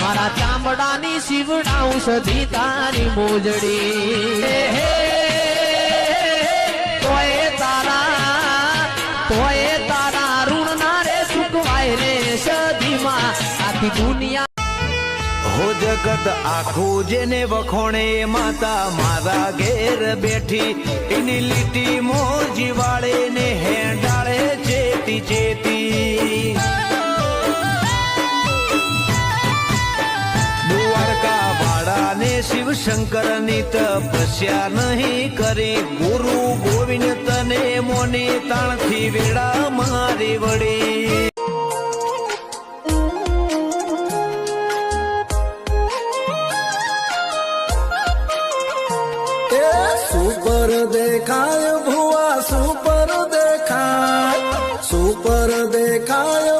મારા ચામડાની શિવડાઉં સધી તારી મોજડી તોય તારા ઋણ ના રે ચૂકવાય રે સધીમાં આખી દુનિયા હો જગત આખું જેને વખોણે માતા મારા ઘેર બેઠી એની લીટી મોજી વાળે ને હેડાળે ચેતી ચેતી દ્વારકા વાળાને શિવ શંકર ની તપસ્યા નહીં કરી ગુરુ ગોવિંદ તને મોની તાણથી વેળા મારી વળી સુપર દેખાય ભુવા સુપર દેખાય